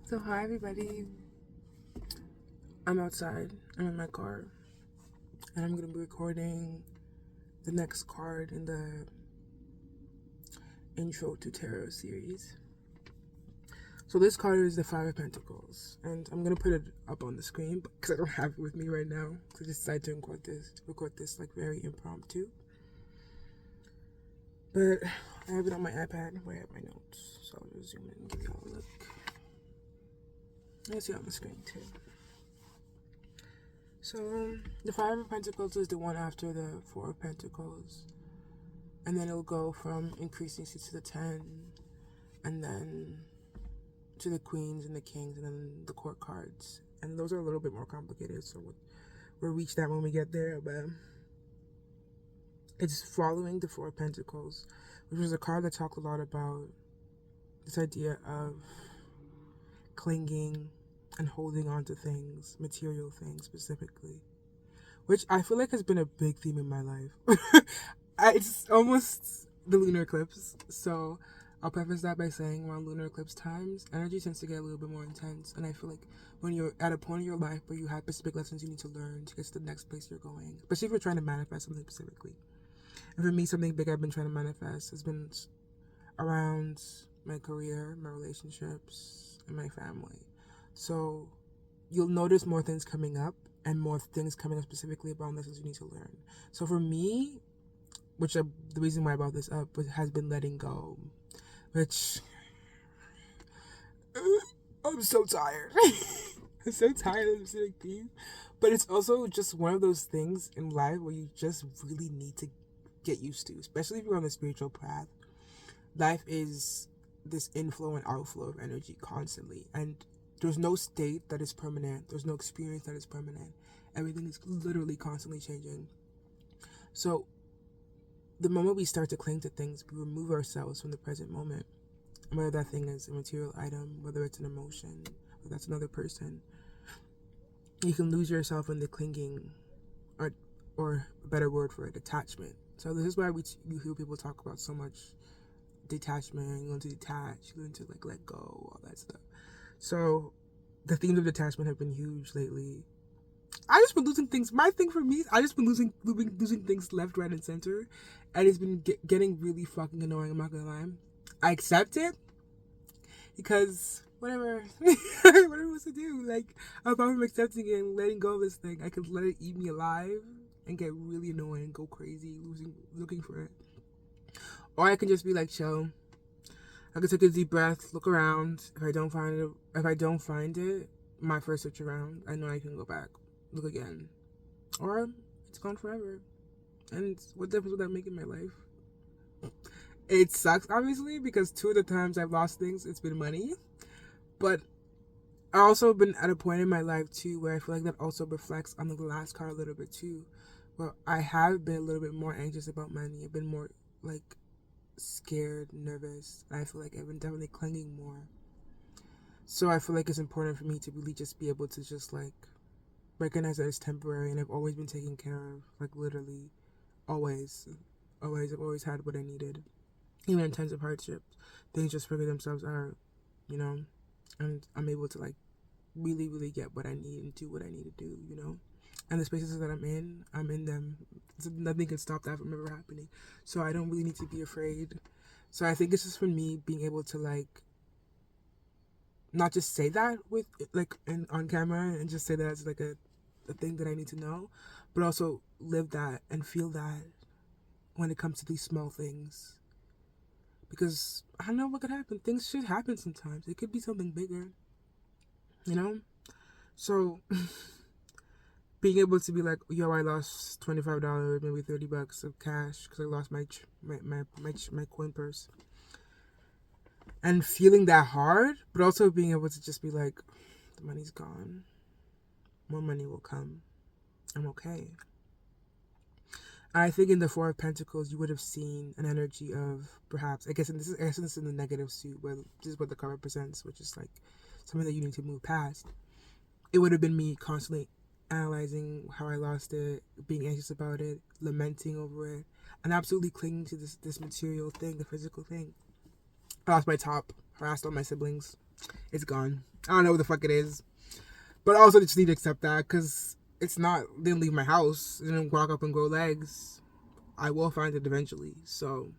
So hi everybody, I'm outside, I'm in my car, and I'm going to be recording the next card in the Intro to Tarot series. So this card is the Five of Pentacles, and I'm going to put it up on the screen because I don't have it with me right now, so I just decided to record this like very impromptu. But I have it on my iPad where I have my notes, so I'll just zoom in and give you all a look. Let's see it on the screen too. So, the Five of Pentacles is the one after the Four of Pentacles. And then it'll go from increasing to the 10, and then to the Queens and the Kings, and then the Court cards. And those are a little bit more complicated, so we'll reach that when we get there. But it's following the Four of Pentacles, which was a card that talked a lot about this idea of clinging and holding on to things, material things specifically, which I feel like has been a big theme in my life. It's almost the lunar eclipse, so I'll preface that by saying around lunar eclipse times, energy tends to get a little bit more intense, and I feel like when you're at a point in your life where you have specific lessons you need to learn to get to the next place you're going, especially if you're trying to manifest something specifically. And for me, something big I've been trying to manifest has been around my career, my relationships, and my family. So you'll notice more things coming up and more things coming up specifically about lessons you need to learn. So for me, the reason why I brought this up has been letting go, which I'm so tired. I'm so tired of the specific theme. But it's also just one of those things in life where you just really need to get used to, especially if you're on the spiritual path. Life is this inflow and outflow of energy constantly, and there's no state that is permanent. There's no experience that is permanent. Everything is literally constantly changing. So the moment we start to cling to things, we remove ourselves from the present moment. And whether that thing is a material item, whether it's an emotion, whether that's another person, you can lose yourself in the clinging, or a better word for it, attachment. So this is why you hear people talk about so much detachment. You learn to detach, you learn to let go, all that stuff. So the themes of detachment have been huge lately. I just been losing things. My thing for me is I just been losing things left, right, and center, and it's been getting really fucking annoying. I'm not gonna lie. I accept it because whatever, whatever was to do. Like, if I'm accepting it and letting go of this thing, I could let it eat me alive and get really annoying, go crazy, looking for it. Or I can just be like, chill. I can take a deep breath, look around. If I don't find it, my first search around, I know I can go back, look again, or it's gone forever. And what difference would that make in my life? It sucks, obviously, because 2 of the times I've lost things, it's been money. But I also been at a point in my life too where I feel like that also reflects on the last card a little bit too. Where I have been a little bit more anxious about money. I've been more scared, nervous, and I feel like I've been definitely clinging more. So I feel like it's important for me to really just be able to just recognize that it's temporary, and I've always been taken care of, literally, always. I've always had what I needed. Even in times of hardship, things just figure themselves out, and I'm able to really, really get what I need and do what I need to do, And the spaces that I'm in them. So nothing can stop that from ever happening. So I don't really need to be afraid. So I think it's just for me being able to not just say that with on camera and just say that as a thing that I need to know, but also live that and feel that when it comes to these small things. Because I don't know what could happen. Things should happen sometimes. It could be something bigger, So being able to be like, yo, I lost $25, maybe $30 of cash because I lost my coin purse, and feeling that hard, but also being able to just be like, the money's gone, more money will come, I'm okay. I think in the Four of Pentacles, you would have seen an energy of perhaps, I guess this is in the negative suit, where this is what the card represents, which is something that you need to move past. It would have been me constantly analyzing how I lost it, being anxious about it, lamenting over it, and absolutely clinging to this material thing, the physical thing. I lost my top, harassed all my siblings. It's gone. I don't know what the fuck it is. But I also just need to accept that because it's not, they didn't leave my house. They didn't walk up and grow legs. I will find it eventually. So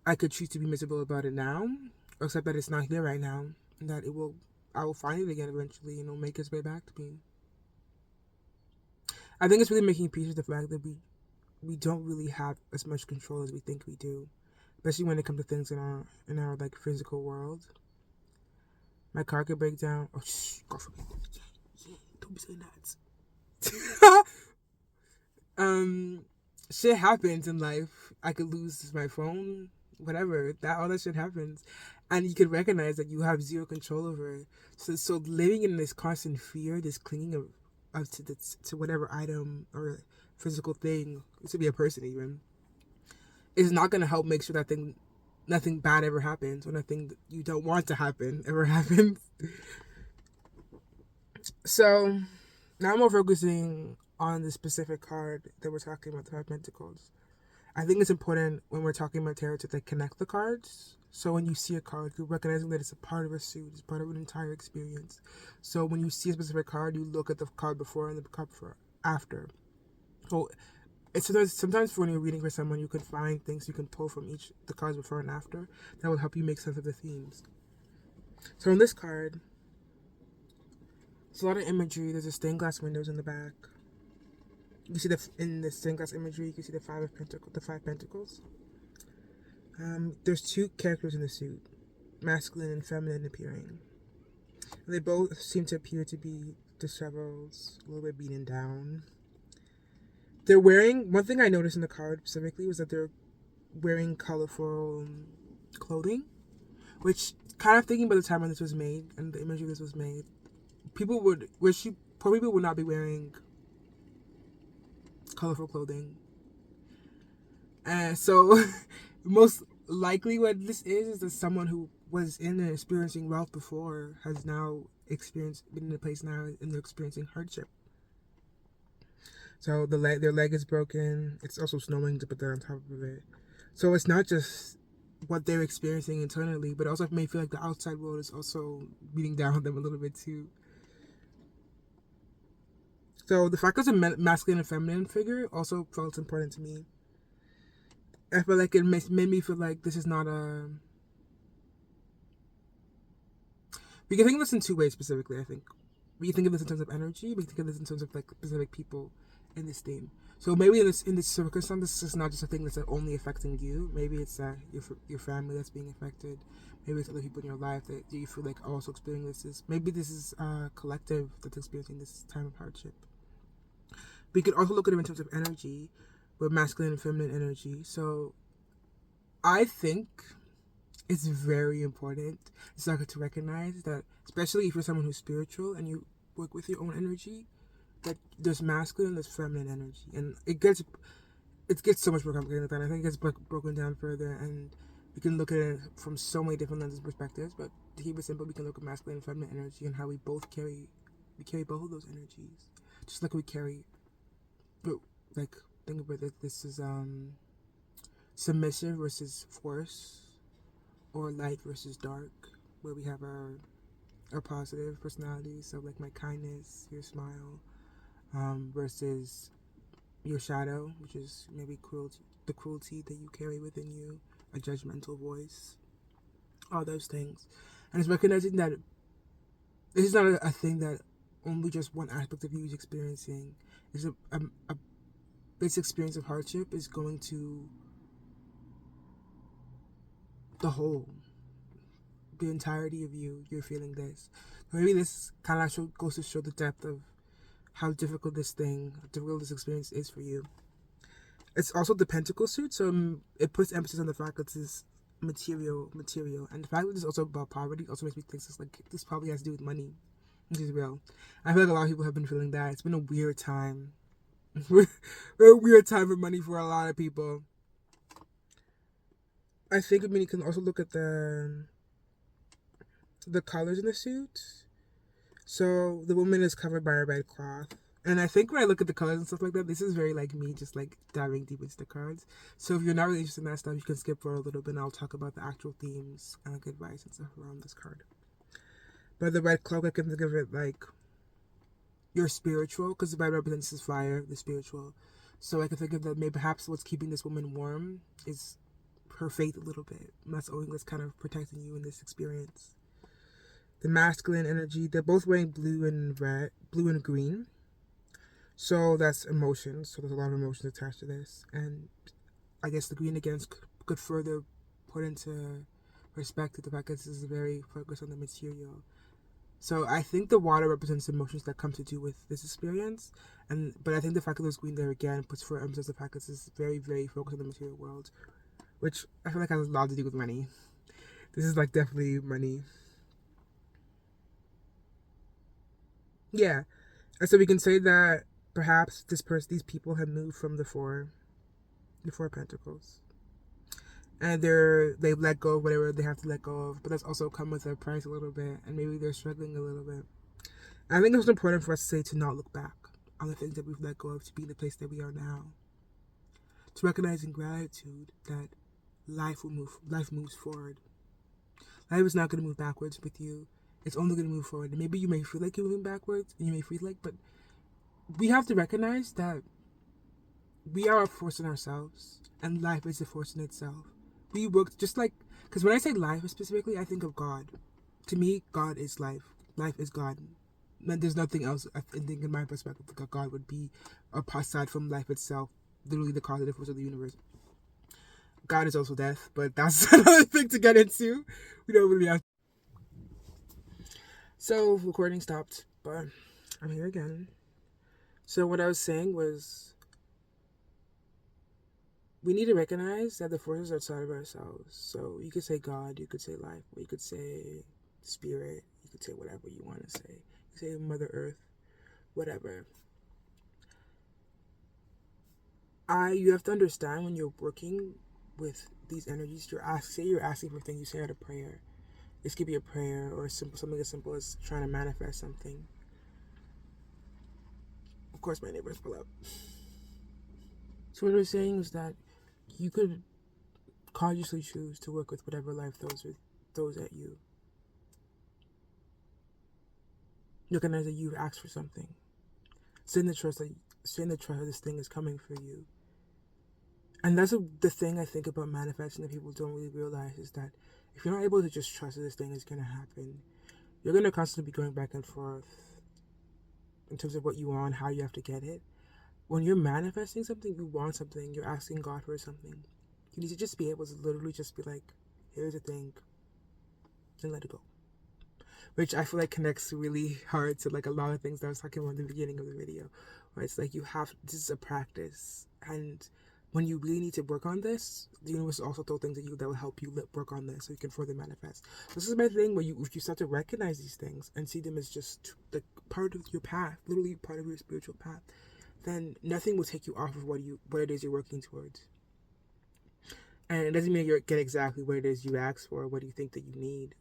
I could choose to be miserable about it now, or accept that it's not here right now, and that I will find it again eventually, and it'll make its way back to me. I think it's really making peace with the fact that we don't really have as much control as we think we do, especially when it comes to things in our like physical world. My car could break down. Oh, shh, God forbid. Don't be saying that. Shit happens in life. I could lose my phone, whatever. All that shit happens, and you can recognize that you have zero control over it. So living in this constant fear, this clinging to whatever item or physical thing, it could be a person even, is not gonna help make sure that nothing bad ever happens, or nothing that you don't want to happen ever happens. So now I'm more focusing on the specific card that we're talking about, the Five Pentacles. I think it's important when we're talking about tarot to like connect the cards. So when you see a card, you're recognizing that it's a part of a suit, it's part of an entire experience. So when you see a specific card, you look at the card before and the card before after. So it's sometimes when you're reading for someone, you can find things you can pull from the cards before and after that will help you make sense of the themes. So in this card, there's a lot of imagery. There's a stained glass windows in the back. You see in the stained glass imagery, you can see the Five Pentacles. There's two characters in the suit, masculine and feminine appearing. And they both seem to appear to be disheveled, a little bit beaten down. They're wearing, one thing I noticed in the card specifically was that they're wearing colorful clothing, which kind of thinking about the time when this was made and the imagery this was made, poor people would not be wearing colorful clothing. And so most likely what this is that someone who was in and experiencing wealth before has now been in a place now and they're experiencing hardship. So their leg is broken. It's also snowing, to put that on top of it. So it's not just what they're experiencing internally, but also it may feel like the outside world is also beating down on them a little bit too. So the fact that it's a masculine and feminine figure also felt important to me. I feel like it made me feel like this is not a... We can think of this in two ways specifically, I think. We can think of this in terms of energy. We can think of this in terms of like specific people in this theme. So maybe in this circumstance, this is not just a thing that's only affecting you. Maybe it's your family that's being affected. Maybe it's other people in your life that you feel like are also experiencing this. Maybe this is a collective that's experiencing this time of hardship. We could also look at it in terms of energy, with masculine and feminine energy. So I think it's very important to recognize that, especially if you're someone who's spiritual and you work with your own energy, that there's masculine and there's feminine energy. And it gets so much more complicated than that. I think it gets broken down further, and we can look at it from so many different lenses and perspectives. But to keep it simple, we can look at masculine and feminine energy and how we carry both of those energies. Just like we carry, but like, think about it, this is submissive versus force, or light versus dark, where we have our positive personalities, so like my kindness, your smile, versus your shadow, which is maybe the cruelty that you carry within you, a judgmental voice, all those things. And it's recognizing that this is not a thing that only just one aspect of you is experiencing. It's this experience of hardship is going to the whole, the entirety of you. You're feeling this. Maybe this kind of goes to show the depth of how difficult this experience is for you. It's also the Pentacle suit, so it puts emphasis on the fact that this is material, and the fact that it's also about poverty also makes me think this probably has to do with money, which is real. I feel like a lot of people have been feeling that. It's been a weird time. A weird time for money for a lot of people. I think you can also look at the colors in the suit. So the woman is covered by a red cloth. And I think when I look at the colors and stuff like that, this is very like me just like diving deep into the cards. So if you're not really interested in that stuff, you can skip for a little bit and I'll talk about the actual themes and like advice and stuff around this card. By the red cloak, I can think of it like your spiritual, because the red represents this fire, the spiritual. So I can think of that maybe perhaps what's keeping this woman warm is her faith a little bit. And that's only what's kind of protecting you in this experience. The masculine energy, they're both wearing blue and green. So that's emotions. So there's a lot of emotions attached to this. And I guess the green again could further put into perspective the fact that this is very focused on the material. So I think the water represents emotions that come to do with this experience, but I think the fact that there's green there again puts for emphasis the fact that this is very, very focused on the material world, which I feel like has a lot to do with money. This is like definitely money. Yeah, and so we can say that perhaps these people have moved from the four pentacles, and they've let go of whatever they have to let go of, but that's also come with a price a little bit, and maybe they're struggling a little bit. I think it's important for us to say to not look back on the things that we've let go of to be in the place that we are now. To recognize in gratitude that life moves forward. Life is not going to move backwards with you. It's only going to move forward. And maybe you may feel like you're moving backwards, and you may feel like, but we have to recognize that we are a force in ourselves, and life is a force in itself. We work just like, because when I say life specifically, I think of God. To me, God is life. Life is God. There's nothing else I think in my perspective that God would be aside from life itself, literally the causative force of the universe. God is also death, but that's another thing to get into. We don't really have. So recording stopped, but I'm here again. So what I was saying was, we need to recognize that the forces outside of ourselves. So you could say God, you could say life, or you could say spirit, you could say whatever you want to say. You could say Mother Earth, whatever. You have to understand when you're working with these energies, you're asking for things, you say out a prayer. This could be a prayer or something as simple as trying to manifest something. Of course, my neighbors pull up. So what we're saying is that you could consciously choose to work with whatever life throws at you. Recognize that you've asked for something. Send the trust that this thing is coming for you. And that's the thing I think about manifesting that people don't really realize is that if you're not able to just trust that this thing is going to happen, you're going to constantly be going back and forth in terms of what you want, how you have to get it. When you're manifesting something, you want something, you're asking God for something, you need to just be able to literally just be like, here's the thing, and let it go. Which I feel like connects really hard to like a lot of things that I was talking about in the beginning of the video. Where it's like this is a practice. And when you really need to work on this, the universe will also throw things at you that will help you work on this so you can further manifest. This is my thing where if you start to recognize these things and see them as just like part of your path, literally part of your spiritual path, then nothing will take you off of what it is you're working towards. And it doesn't mean you get exactly what it is you ask for, what do you think that you need,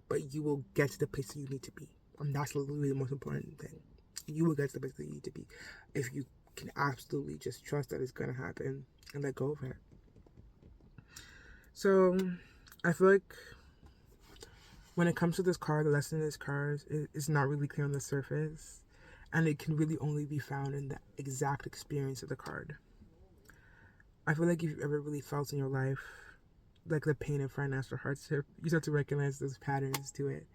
but you will get to the place that you need to be. And that's literally the most important thing. You will get to the place that you need to be if you can absolutely just trust that it's going to happen and let go of it. So I feel like when it comes to this card, the lesson in this card is not really clear on the surface, and it can really only be found in the exact experience of the card. I feel like if you've ever really felt in your life like the pain of financial hardship, you start to recognize those patterns to it.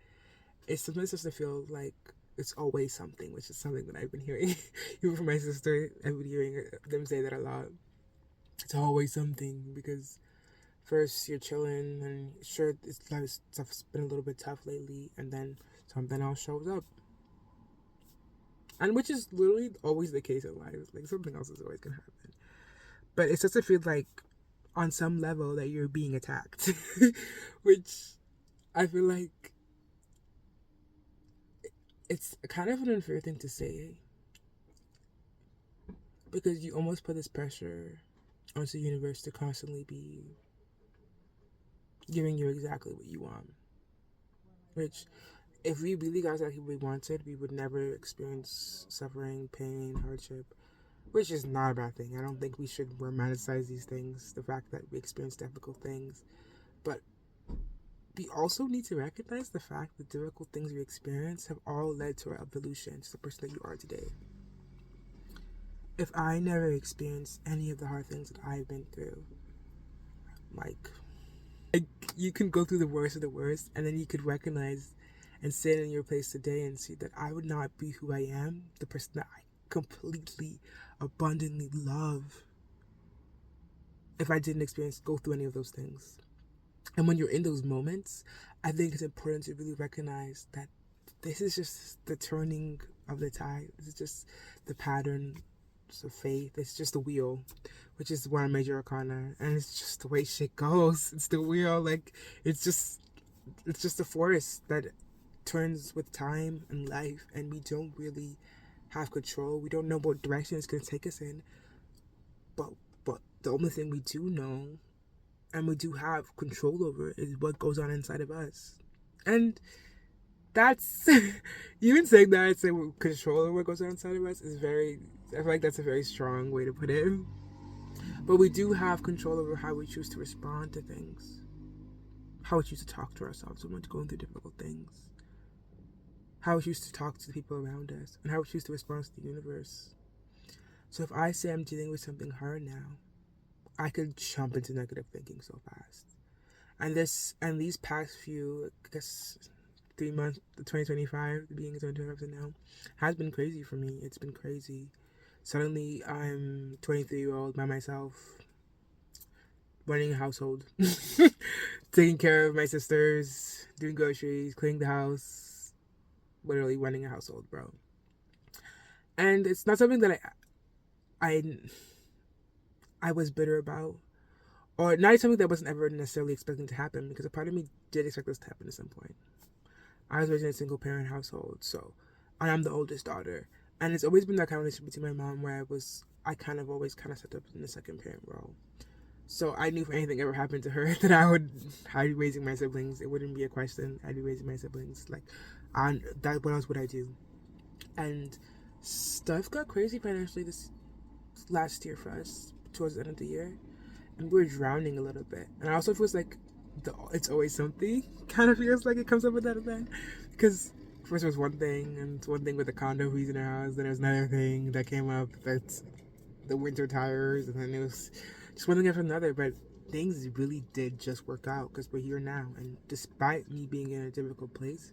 It sometimes starts to feel like it's always something, which is something that I've been hearing. Even from my sister, I've been hearing them say that a lot. It's always something, because first you're chilling and sure, stuff's been a little bit tough lately, and then something else shows up. And which is literally always the case in life. Like something else is always gonna happen. But it starts to feel like on some level that you're being attacked. Which I feel like it's kind of an unfair thing to say, because you almost put this pressure onto the universe to constantly be giving you exactly what you want. Which, if we really got exactly what we wanted, we would never experience suffering, pain, hardship, which is not a bad thing. I don't think we should romanticize these things, the fact that we experience difficult things. But we also need to recognize the fact that difficult things we experience have all led to our evolution to the person that you are today. If I never experienced any of the hard things that I've been through, like you can go through the worst of the worst, and then you could recognize and sit in your place today and see that I would not be who I am, the person that I completely, abundantly love, if I didn't go through any of those things. And when you're in those moments, I think it's important to really recognize that this is just the turning of the tide. This is just the pattern of fate. It's just the wheel, which is one major arcana, and it's just the way shit goes. It's the wheel, like it's just a force that turns with time and life, and we don't really have control. We don't know what direction it's gonna take us in, but the only thing we do know and we do have control over is what goes on inside of us. And that's even saying that I'd say control over what goes on inside of us is I feel like that's a very strong way to put it. But we do have control over how we choose to respond to things, how we choose to talk to ourselves when we're going through difficult things, how we choose to talk to the people around us, and how we choose to respond to the universe. So if I say I'm dealing with something hard now, I could jump into negative thinking so fast. And these past few, I guess, 3 months, 2025, the beginning of 2025 now, has been crazy for me. It's been crazy. Suddenly, I'm 23-year-old by myself, running a household, taking care of my sisters, doing groceries, cleaning the house, literally running a household, bro. And it's not something that I was bitter about, or not something that I wasn't ever necessarily expecting to happen, because a part of me did expect this to happen at some point. I was raised in a single parent household, so I'm the oldest daughter, and it's always been that kind of relationship between my mom where I kind of always set up in the second parent role. So I knew if anything ever happened to her that I'd be raising my siblings. It wouldn't be a question. I'd be raising my siblings. What else would I do? And stuff got crazy financially this last year for us, towards the end of the year, and we were drowning a little bit. And I also feels like it's always something kind of feels like it comes up with that event, because first it was one thing, and it's one thing with the condo fees in our house, then there was another thing that came up, that's the winter tires, and then it was just one thing after another. But things really did just work out, because we're here now, and despite me being in a difficult place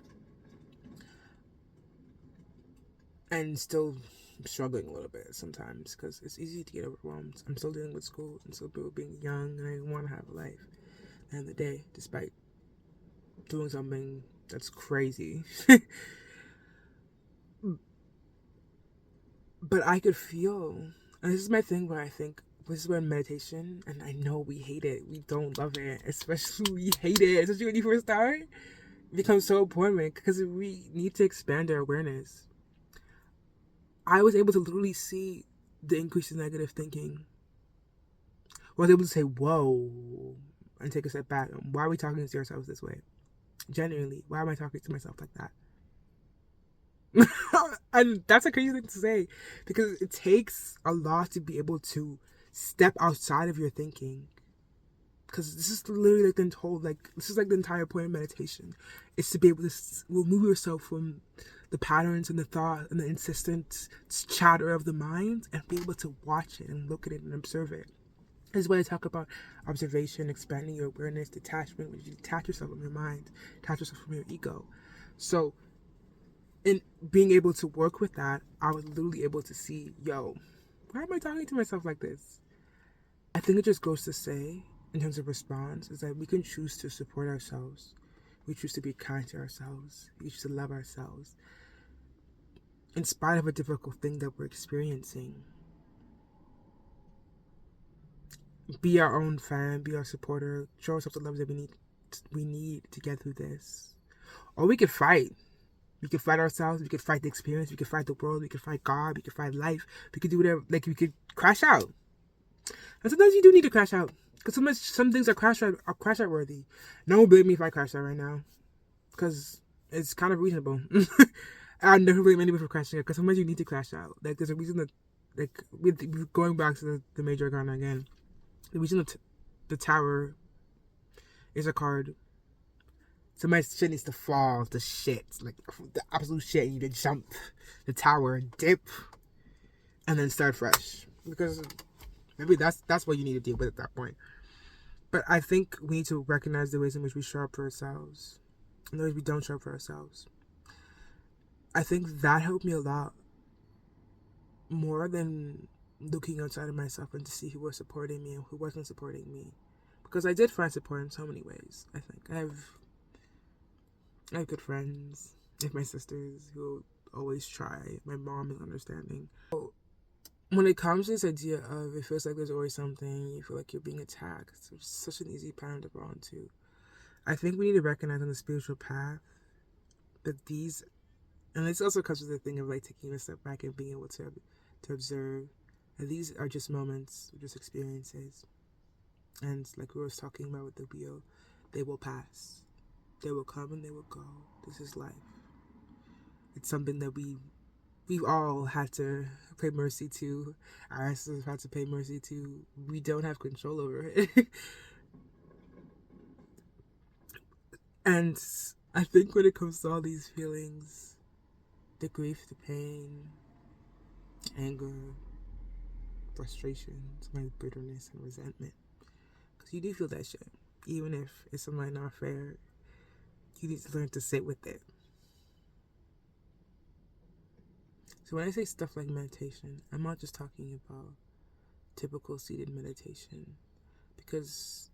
and still struggling a little bit sometimes, because it's easy to get overwhelmed. I'm still dealing with school and still being young, and I want to have a life at the end of the day, despite doing something that's crazy. But I could feel, and this is my thing where I think this is where meditation, and I know we hate it, we don't love it, especially we hate it, especially when you first start, it becomes so important, because we need to expand our awareness. I was able to literally see the increase in negative thinking. I was able to say, whoa, and take a step back. Why are we talking to ourselves this way? Genuinely, why am I talking to myself like that? And that's a crazy thing to say, because it takes a lot to be able to step outside of your thinking. Because this is literally this is like the entire point of meditation, is to be able to remove yourself from the patterns and the thought and the insistent chatter of the mind, and be able to watch it and look at it and observe it. This is why I talk about observation, expanding your awareness, detachment, when you detach yourself from your mind, detach yourself from your ego. So in being able to work with that, I was literally able to see, why am I talking to myself like this? I think it just goes to say, in terms of response, is that we can choose to support ourselves. We choose to be kind to ourselves. We choose to love ourselves, in spite of a difficult thing that we're experiencing. Be our own fan, be our supporter, show ourselves the love that we need to get through this. Or we could fight. We could fight ourselves, we could fight the experience, we could fight the world, we could fight God, we could fight life, we could do whatever, we could crash out. And sometimes you do need to crash out, because some things are crash out worthy. No one blame me if I crash out right now, because it's kind of reasonable. I never blame anyone for crashing out, because sometimes you need to crash out. There's a reason that, with going back to the major arcana again, the reason that the Tower is a card So my shit needs to fall to shit, like the absolute shit. You need to jump the tower, dip, and then start fresh. Because maybe that's what you need to deal with at that point. But I think we need to recognize the ways in which we show up for ourselves and the ways we don't show up for ourselves. I think that helped me a lot more than looking outside of myself and to see who was supporting me and who wasn't supporting me. Because I did find support in so many ways. I think I have good friends. I have my sisters who always try. My mom is understanding. So when it comes to this idea of it feels like there's always something, you feel like you're being attacked, it's such an easy pattern to fall into. I think we need to recognize on the spiritual path that these, and this also comes with the thing of like taking a step back and being able to observe, and these are just moments, just experiences. And like we were talking about with the wheel, they will pass. They will come and they will go. This is life. It's something that we've all had to pay mercy to. Our ancestors have had to pay mercy to. We don't have control over it. And I think when it comes to all these feelings, the grief, the pain, anger, frustration, sometimes bitterness and resentment, because you do feel that shit, even if it's something not fair, you need to learn to sit with it. So when I say stuff like meditation, I'm not just talking about typical seated meditation, because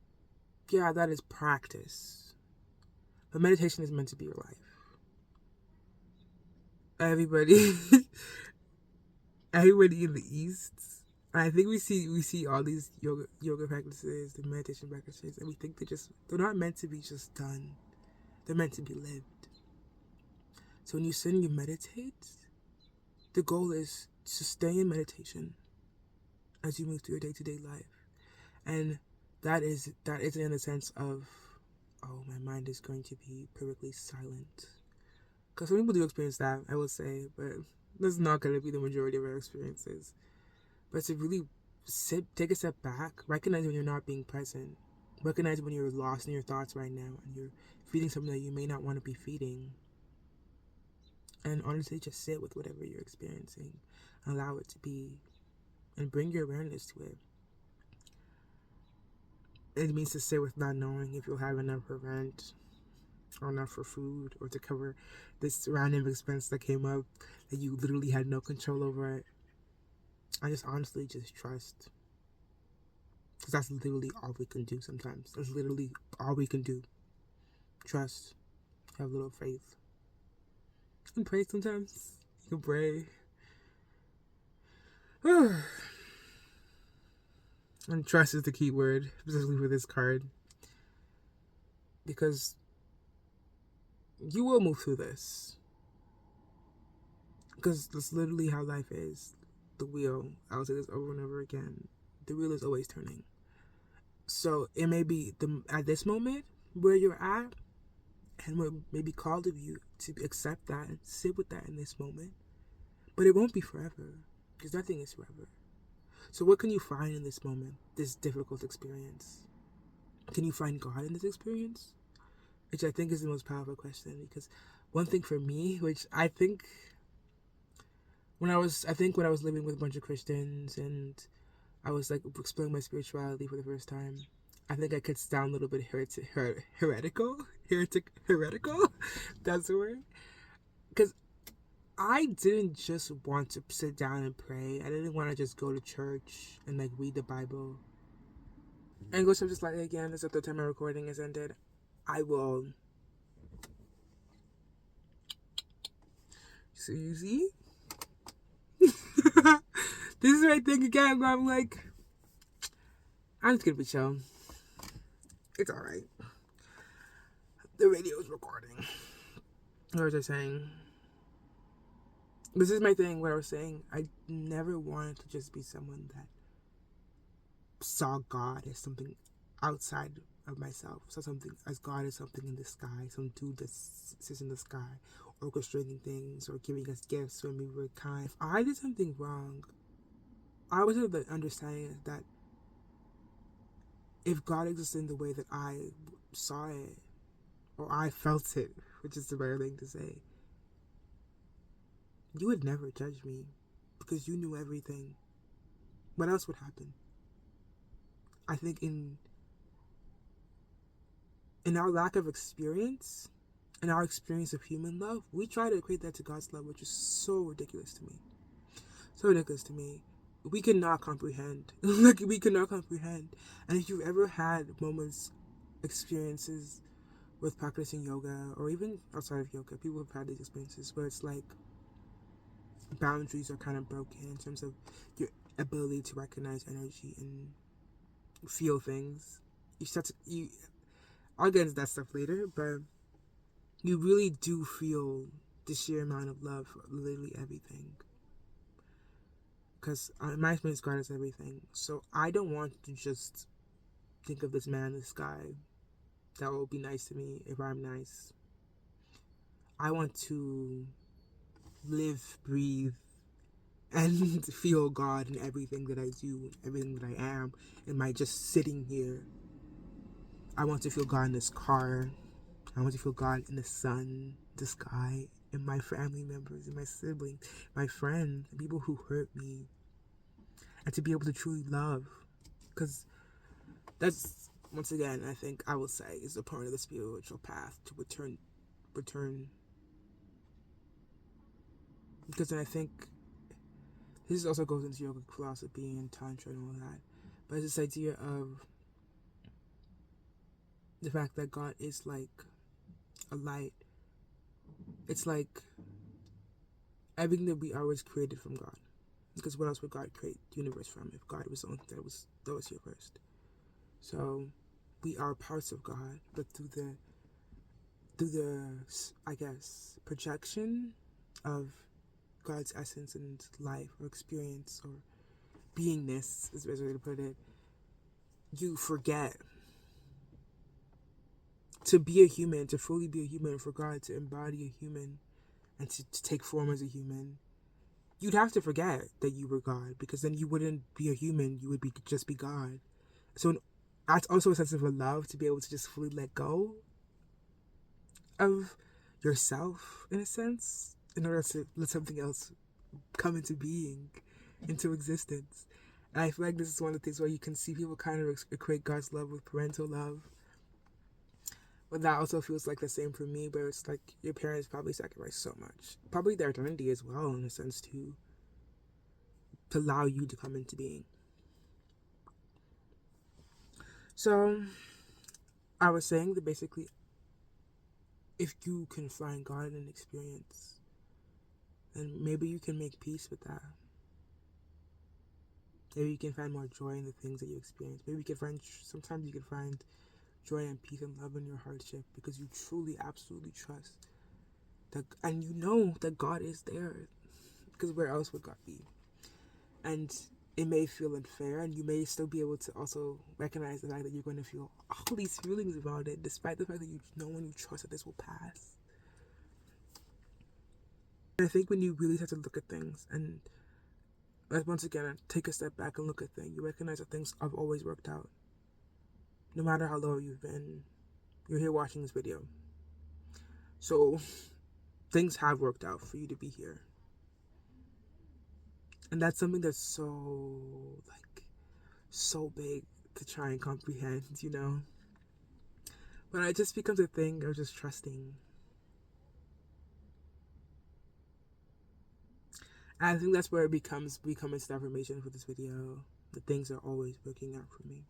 yeah, that is practice, but meditation is meant to be your life. Everybody in the East, I think we see all these yoga practices, the meditation practices, and we think they're not meant to be just done. They're meant to be lived. So when you sit and you meditate, the goal is to stay in meditation as you move through your day-to-day life. And that isn't in the sense of, oh, my mind is going to be perfectly silent. Because some people do experience that, I would say, but that's not going to be the majority of our experiences. But to really take a step back, recognize when you're not being present, recognize when you're lost in your thoughts right now and you're feeding something that you may not want to be feeding. And honestly, just sit with whatever you're experiencing. Allow it to be. And bring your awareness to it. It means to sit with not knowing if you'll have enough for rent, or enough for food, or to cover this random expense that came up that you literally had no control over it. I just honestly just trust. Because that's literally all we can do sometimes. That's literally all we can do. Trust. Have a little faith. And pray sometimes. You can pray. And trust is the key word, especially for this card. Because you will move through this. Because that's literally how life is. The wheel, I'll say this over and over again, the wheel is always turning. So it may be at this moment where you're at, and what may be called of you to accept that and sit with that in this moment. But it won't be forever, because nothing is forever. So what can you find in this moment, this difficult experience? Can you find God in this experience? Which I think is the most powerful question, because one thing for me, which I think when I was living with a bunch of Christians and I was like exploring my spirituality for the first time, I think I could sound a little bit heretical. That's the word. Because I didn't just want to sit down and pray. I didn't want to just go to church and like read the Bible. And go just like again, this is the time my recording has ended. I will. So you see? This is my thing again where I'm like, I'm just gonna be chill. It's alright. The radio's recording. What was I saying? This is my thing where I was saying I never wanted to just be someone that saw God as something outside of myself. Saw something as God as something in the sky, some dude that sits in the sky, orchestrating things or giving us gifts when we were kind. If I did something wrong, I was of the understanding that if God existed in the way that I saw it, or I felt it, which is the better thing to say. You would never judge me because you knew everything. What else would happen? I think in our lack of experience, in our experience of human love, we try to equate that to God's love, which is so ridiculous to me. So ridiculous to me. We cannot comprehend. Like, we cannot comprehend. And if you've ever had moments, experiences with practicing yoga, or even outside of yoga, people have had these experiences where it's like boundaries are kind of broken in terms of your ability to recognize energy and feel things. I'll get into that stuff later, but you really do feel the sheer amount of love for literally everything. Because in my experience, God is everything. So I don't want to just think of this man in the sky that will be nice to me if I'm nice. I want to live, breathe, and feel God in everything that I do, everything that I am, in my just sitting here. I want to feel God in this car. I want to feel God in the sun, the sky, and my family members, and my siblings, my friends, the people who hurt me. And to be able to truly love. Because that's, once again, I think I will say, is a part of the spiritual path to return. Because then I think this also goes into yoga philosophy and tantra and all that. But it's this idea of the fact that God is like a light. It's like everything that we are was created from God. Because what else would God create the universe from if God was the only thing that was here first? So we are parts of God, but through the I guess projection of God's essence and life or experience or beingness is the best way to put it, you forget to be a human, to fully be a human, for God to embody a human and to take form as a human. You'd have to forget that you were God, because then you wouldn't be a human, you would just be God. So that's also a sense of a love, to be able to just fully let go of yourself, in a sense, in order to let something else come into being, into existence. And I feel like this is one of the things where you can see people kind of equate God's love with parental love. But that also feels like the same for me, where it's like your parents probably sacrificed so much. Probably their identity as well, in a sense, to allow you to come into being. So, I was saying that basically, if you can find God in an experience, then maybe you can make peace with that. Maybe you can find more joy in the things that you experience. Maybe you can find, sometimes you can find joy and peace and love in your hardship because you truly, absolutely trust that, and you know that God is there. Because where else would God be? And it may feel unfair, and you may still be able to also recognize the fact that you're going to feel all these feelings about it, despite the fact that you know and you trust that this will pass. And I think when you really start to look at things and once again take a step back and look at things, you recognize that things have always worked out. No matter how low you've been, you're here watching this video. So things have worked out for you to be here. And that's something that's so big to try and comprehend, you know? But it just becomes a thing of just trusting. And I think that's where it becomes its affirmation for this video. The things are always working out for me.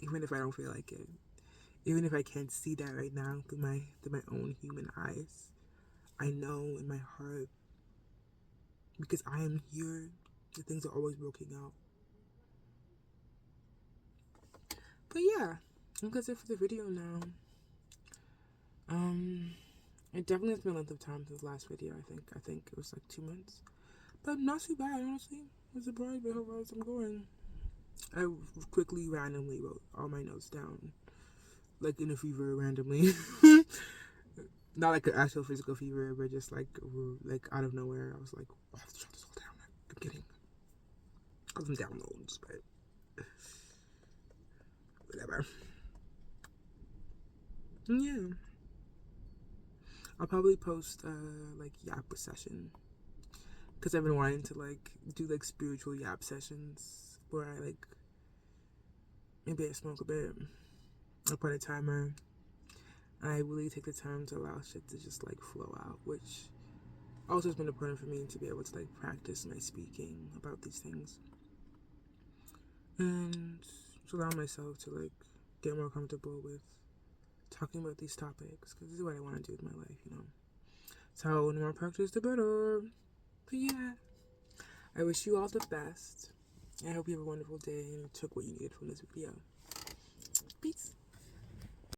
Even if I don't feel like it. Even if I can't see that right now through my own human eyes. I know in my heart, because I am here, the things are always working out. But yeah, I think that's it for the video now. It definitely has been a length of time since the last video. I think it was like 2 months, but not too bad, honestly. I was surprised by how far I'm going. I quickly, randomly wrote all my notes down, like in a fever, randomly. Not like an actual physical fever, but just like out of nowhere. I was like, oh, I have to shut this all down. I'm kidding. I have some downloads, but whatever. Yeah. I'll probably post like yap session, because I've been wanting to like do like spiritual yap sessions where I like maybe I smoke a bit, I put a timer, I really take the time to allow shit to just like flow out, which also has been important for me to be able to like practice my speaking about these things and to allow myself to like get more comfortable with talking about these topics, because this is what I want to do with my life, you know. So the more practice, the better. But yeah, I wish you all the best. I hope you have a wonderful day and took what you needed from this video. Peace.